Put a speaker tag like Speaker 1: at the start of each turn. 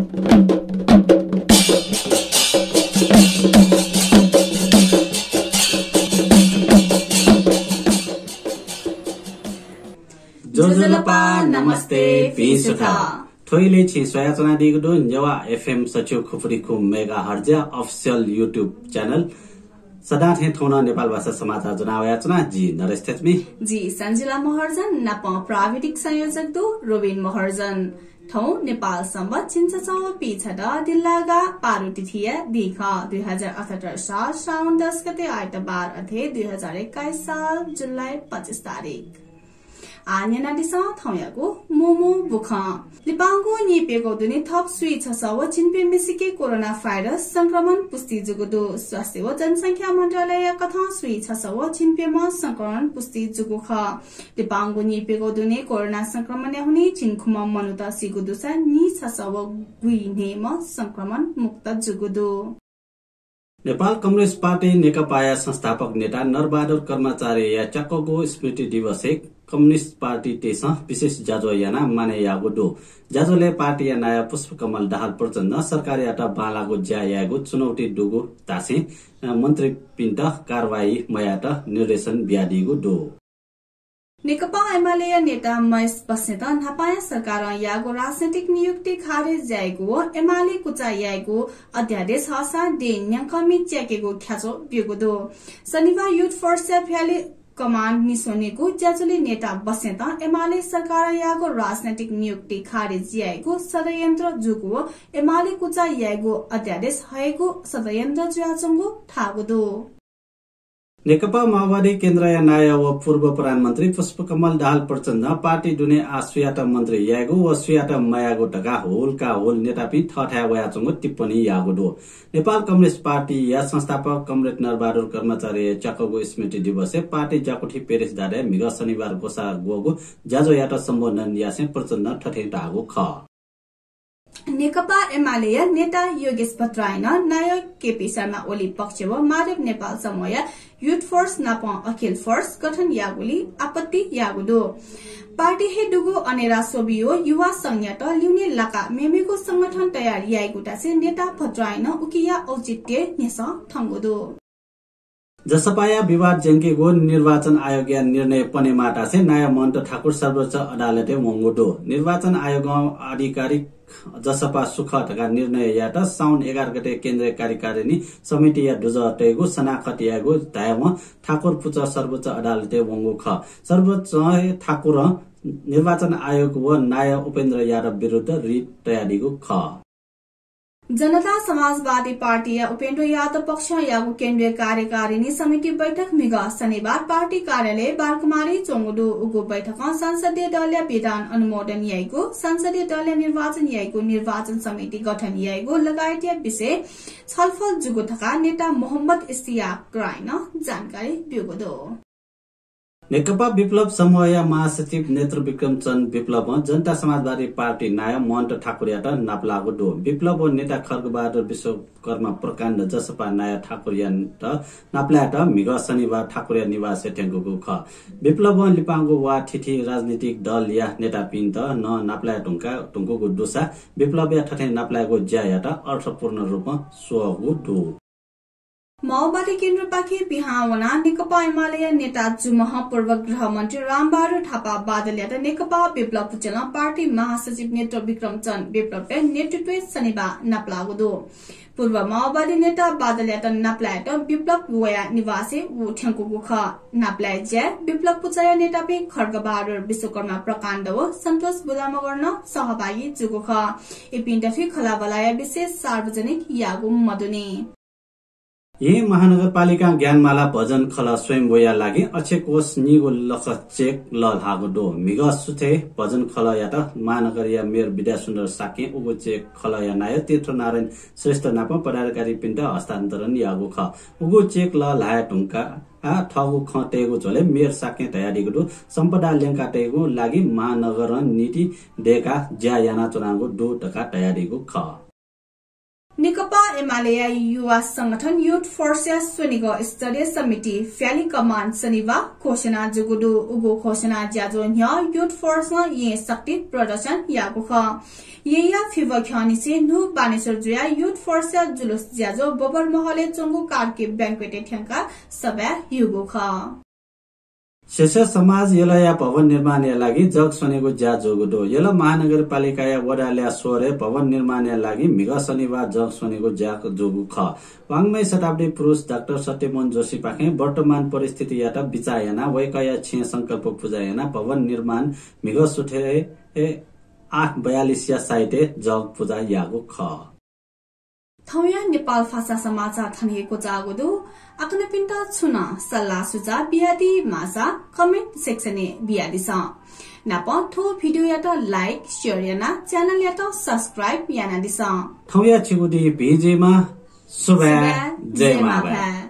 Speaker 1: जोजलपा नमस्ते पिसुथा थोइले छि सोयाचना दिगदो नेवा एफएम सचिव खुफुरीको megahertz official YouTube channel सदा थे थोना नेपाल भाषा समाचार जनावयाचना जी नरेश थेचमी
Speaker 2: जी सञ्जिला महर्जन नप प्राविधिक संयोजक दो रोबिन महर्जन थौ नेपाल सम्बत छिन्चौ पिछडा दिल्लागा पारुतिथिया दिख 2078 साल साउन 10 गते आइतबार अथे 2021 साल जुलाई 25 तारिक आन्यना दिसा थौयाको मोमो बुख लिपाङको निपेको दुनी थप सुई छसव छिनपे मिसिके कोरोना भाइरस संक्रमण पुष्टि जुगुदो स्वास्थ्य व जनसंख्या मन्त्रालय कथा सुई छसव छिनपेमा संक्रमण पुष्टि जुगुख लिपाङको निपेको दुनी कोरोना संक्रमण हुने छिनखुम मनुता सिगुदुसा नि छसव गुइनेम संक्रमण मुक्त जुगुदो
Speaker 1: नेपाल कम्युनिस्ट पार्टी नेकपा संस्थापक नेता नरबहादुर कर्मचारी या चक्कको स्मृति दिवस कम्युनिस्ट पार्टी तेस विशेष जाजो याना माने यागो जाजोले पार्टी या नयाँ पुष्पकमल दाहाल प्रचण्ड सरकारी आटा बालागो ज्या यागो चुनौती डुगो तासे मन्त्री पिण्ट कारवाही मयाट निर्देशन ब्याडीगो दो
Speaker 2: नेकपा एमाले नेता महेश बस्नेत नपाया सरकार यागो राजनैतिक नियुक्ति खारेज जाएको एमाले कुचा यागो अध्यादेश हसा दे न्याङ्कमी च्याकेको ख्याचो बिगुदो शनिबार युथ फर सेफ्याले कमान्ड निसोनेको ज्याजुले नेता बस्नेत एमाले सरकार यागो राजनैतिक नियुक्ति खारेज यागो षड्यन्त्र जुगो एमाले कुचा यागो अध्यादेश हएको षड्यन्त्र ज्याचंगो ठागुदो
Speaker 1: नेकपा माओवादी केन्द्र या नाय व पूर्व प्रधानमन्त्री पुष्पकमल दाहाल प्रचण्ड पार्टी दुने आसुयाटा मन्त्री यागो व सुयाटा मयागो टका होलका होल नेतापी थठा वयाचंगो टिप्पणी यागो दो नेपाल कम्युनिस्ट पार्टी या संस्थापक कमरेड नरबहादुर कर्मचारी चक्कको स्मृति दिवस पार्टी जाकोठी पेरिस दाडे मिग शनिबार गोसा गोगो जाजो याटा सम्बोधन यासे प्रचण्ड ठठे टागो ख
Speaker 2: नेकपा एमाले नेता योगेश भट्टरायन नायक केपी शर्मा ओली पक्ष व माधव नेपाल समूह युथ फोर्स नाप अखिल फोर्स गठन यागुली आपत्ति यागुदो पार्टी हेडुगो अनेरा सोबियो युवा संयत ल्युने लाका मेमेको संगठन तयार यागुटा से नेता भट्टरायन उकिया औचित्य नेस थंगुदो
Speaker 1: जसपाया विवाद जेंकेको निर्वाचन आयोग या निर्णय पनेमाटा से नयाँ मन्ट ठाकुर सर्वोच्च अदालते मंगुदो निर्वाचन आयोग आधिकारिक जसपा सुख ठका निर्णय याट साउन 11 गते केन्द्रीय कार्यकारिणी समिति या दुजटेगो सनाखत यागो दायम ठाकुर पुच सर्वोच्च अदालते वंगो ख सर्वोच्च ठाकुर निर्वाचन आयोग व नाय उपेन्द्र यादव विरुद्ध रिट तयारीको ख
Speaker 2: जनता समाजवादी पार्टी या उपेन्द्र यादव पक्ष यागो केन्द्रीय कार्यकारिणी समिति बैठक मिग शनिबार पार्टी कार्यालय बारकुमारी चोंगुडो उगो बैठक संसदीय दलीय विधान अनुमोदन यागो संसदीय दलीय निर्वाचन यागो निर्वाचन समिति गठन यागो लगायत विषय छलफल जुगो थका नेता मोहम्मद इस्तियाक रायन जानकारी बिगोदो
Speaker 1: नेकपा विप्लव समूह या महासचिव नेत्र विक्रम चन्द विप्लव जनता समाजवादी पार्टी नाय महन्त ठाकुरियाटा नाप्लागो दो विप्लव नेता खड्गबहादुर विश्वकर्मा प्रकाण्ड जसपा नाय ठाकुरियाट नाप्लाट मिग शनिबार ठाकुरिया निवास ठेंगुको ख विप्लव लिपाङको वा ठिठी राजनीतिक दल या नेता पिन्त न नाप्ला टुङ्को दोसा विप्लव या ठठे नाप्लाको ज्यायाटा अर्थपूर्ण रूपमा सोगो दो
Speaker 2: माओवादी केन्द्र पाखे बिहावना नेकपा एमाले नेता जुमह पूर्व गृह मन्त्री रामबहादुर थापा बादलिया नेकपा विप्लव पुचल पार्टी महासचिव नेत्र विक्रम चन्द विप्लव नेतृत्व शनिबार नाप्लागुदो पूर्व माओवादी नेता बादलिया नाप्लायत विप्लव वया निवासे ठेंगु गुख नाप्लाय ज्या विप्लव पुचया नेता पे खड्गबहादुर विश्वकर्मा प्रकाण्ड व सन्तोष बुदाम गर्न सहभागी जुगुख एपिन्डफी खलाबलाया विशेष सार्वजनिक यागु मदुने
Speaker 1: यही महानगरपालिका ज्ञानमाला भजन खल स्वयं बोया लागि अक्षय कोष निगो लख चेक ल लागो दो मिग सुथे भजन खल यात महानगर या मेयर विद्या सुन्दर साके उगो चेक खल या नाय तीर्थ नारायण श्रेष्ठ नाप पदाधिकारी पिण्ड हस्तान्तरण यागो ख उगो चेक ल लाया ढुङ्का ठगु खटेगो झोले मेयर साके तयारीको दो सम्पदा ल्याङ्काटेगो लागि महानगर नीति डेका ज्या याना चुनावको 2 टका तयारीको ख
Speaker 2: नेकपा एमाले युवा संगठन यूथ फोर्सेस सुनिगो स्तरीय समिति फ्याली कमान्ड शनिबार घोषणा जुगुडु उगो घोषणा ज्याजो न्या यूथ फोर्स ये शक्ति प्रदर्शन यागु ख ये या फिवर ख्यानिसे नु बानेश्वर जुया यूथ फोर्स जुलुस ज्याजो बबर महले चंगु कारके बैंक्वेट ठ्यांका सबा युगु ख
Speaker 1: शेष समाज यलया भवन निर्माण लागि जग सुनेको ज्या जोगुडो यल महानगरपालिका वडाल्या सोरे भवन निर्माण लागि मिग शनिबार जग सुनेको ज्या जोगु ख वाङमै शताब्दी पुरुष डाक्टर सत्यमोहन जोशी पाखे वर्तमान परिस्थिति यात विचायना वैकया छे संकल्प पूजायना भवन निर्माण मिग सुठे 842 साइटे जग पूजा यागु ख
Speaker 2: थौया नेपाल भाषा समाचार थनिएको जागुदु आकने पिन्टा छुना सल्लाह सुझाव बियादी मासा कमेन्ट सेक्सने बियादी स नाप थो भिडियो यात लाइक शेयर याना च्यानल यात सब्स्क्राइब याना दिस
Speaker 1: थौया छिगुदी भिजेमा सुबा जय माबा